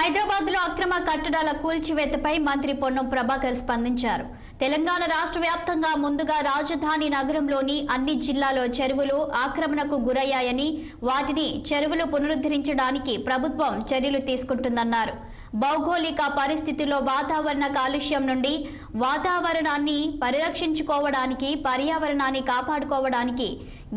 హైదరాబాద్ లో అక్రమ కట్టడాల కూల్చివేతపై మంత్రి పొన్నం ప్రభాకర్ స్పందించారు. తెలంగాణ రాష్ట్ర వ్యాప్తంగా ముందుగా రాజధాని నగరంలోని అన్ని జిల్లాల్లో చెరువులు ఆక్రమణకు గురయ్యాయని, వాటిని చెరువులు పునరుద్ధరించడానికి ప్రభుత్వం చర్యలు తీసుకుంటుందన్నారు. భౌగోళిక పరిస్థితుల్లో వాతావరణ కాలుష్యం నుండి వాతావరణాన్ని పరిరక్షించుకోవడానికి, పర్యావరణాన్ని కాపాడుకోవడానికి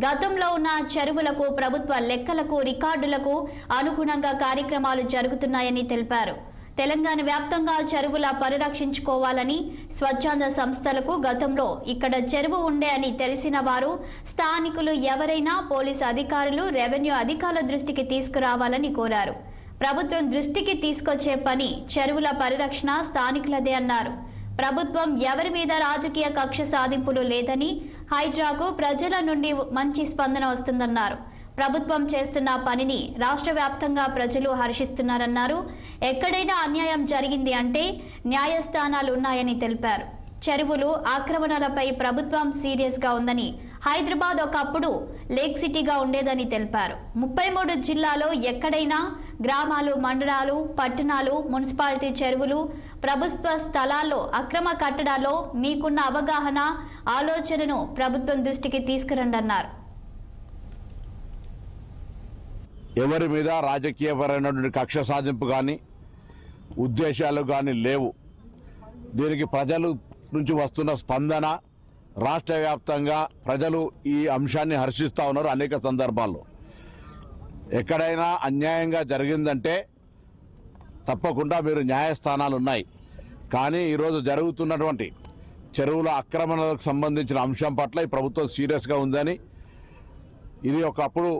గతంలో ఉన్న చెరువులకు ప్రభుత్వ లెక్కలకు, రికార్డులకు అనుగుణంగా కార్యక్రమాలు జరుగుతున్నాయని తెలిపారు. తెలంగాణ వ్యాప్తంగా చెరువుల పరిరక్షించుకోవాలని స్వచ్ఛంద సంస్థలకు గతంలో ఇక్కడ చెరువు ఉండే అని తెలిసిన వారు, స్థానికులు ఎవరైనా పోలీసు అధికారులు, రెవెన్యూ అధికారుల దృష్టికి తీసుకురావాలని కోరారు. ప్రభుత్వం దృష్టికి తీసుకొచ్చే పని చెరువుల పరిరక్షణ స్థానికులదే అన్నారు. ప్రభుత్వం ఎవరి మీద రాజకీయ కక్ష సాధింపులు లేదని, హైడ్రాకు ప్రజల నుండి మంచి స్పందన వస్తుందన్నారు. ప్రభుత్వం చేస్తున్న పనిని రాష్ట్ర వ్యాప్తంగా ప్రజలు హర్షిస్తున్నారన్నారు. ఎక్కడైనా అన్యాయం జరిగింది అంటే న్యాయస్థానాలు ఉన్నాయని తెలిపారు. చెరువులు ఆక్రమణలపై ప్రభుత్వం సీరియస్గా ఉందని, హైదరాబాద్ ఒకప్పుడు లేక్ సిటీగా ఉండేదని తెలిపారు. 33 జిల్లాలో ఎక్కడైనా గ్రామాలు, మండలాలు, పట్టణాలు, మున్సిపాలిటీ చెరువులు, ప్రభుత్వ స్థలాల్లో అక్రమ కట్టడాల్లో మీకున్న అవగాహన, ఆలోచనను ప్రభుత్వం దృష్టికి తీసుకురండి అన్నారు. ఎవరి మీద రాజకీయపరమైనటువంటి కక్ష సాధింపు కానీ ఉద్దేశాలు కానీ లేవు. దీనికి ప్రజలు నుంచి వస్తున్న స్పందన, రాష్ట్ర వ్యాప్తంగా ప్రజలు ఈ అంశాన్ని హర్షిస్తూ ఉన్నారు. అనేక సందర్భాల్లో ఎక్కడైనా అన్యాయంగా జరిగిందంటే తప్పకుండా మీరు న్యాయస్థానాలు ఉన్నాయి. కానీ ఈరోజు జరుగుతున్నటువంటి చెరువుల ఆక్రమణలకు సంబంధించిన అంశం పట్ల ఈ ప్రభుత్వం సీరియస్గా ఉందని, ఇది ఒకప్పుడు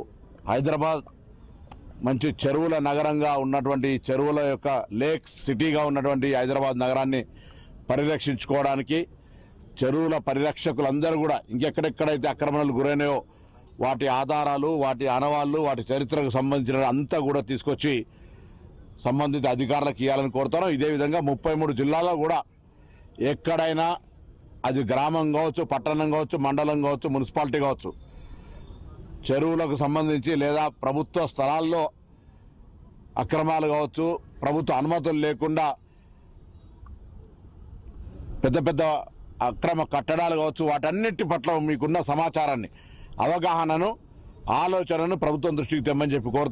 హైదరాబాద్ మంచి చెరువుల నగరంగా ఉన్నటువంటి, చెరువుల యొక్క లేక్ సిటీగా ఉన్నటువంటి హైదరాబాద్ నగరాన్ని పరిరక్షించుకోవడానికి చెరువుల పరిరక్షకులందరూ కూడా ఇంకెక్కడెక్కడైతే ఆక్రమణలు గురైనాయో వాటి ఆధారాలు, వాటి ఆనవాళ్ళు, వాటి చరిత్రకు సంబంధించిన అంతా కూడా తీసుకొచ్చి సంబంధిత అధికారులకు ఇవ్వాలని కోరుతాను. ఇదే విధంగా 33 జిల్లాల్లో కూడా ఎక్కడైనా అది గ్రామం కావచ్చు, పట్టణం కావచ్చు, మండలం కావచ్చు, మున్సిపాలిటీ కావచ్చు, చెరువులకు సంబంధించి లేదా ప్రభుత్వ స్థలాల్లో అక్రమాలు కావచ్చు, ప్రభుత్వ అనుమతులు లేకుండా పెద్ద పెద్ద అక్రమ కట్టడాలు కావచ్చు, వాటన్నిటి పట్ల మీకున్న సమాచారాన్ని, అవగాహనను, ఆలోచనను ప్రభుత్వం దృష్టికి తెమ్మని చెప్పి కోరుతున్నాను.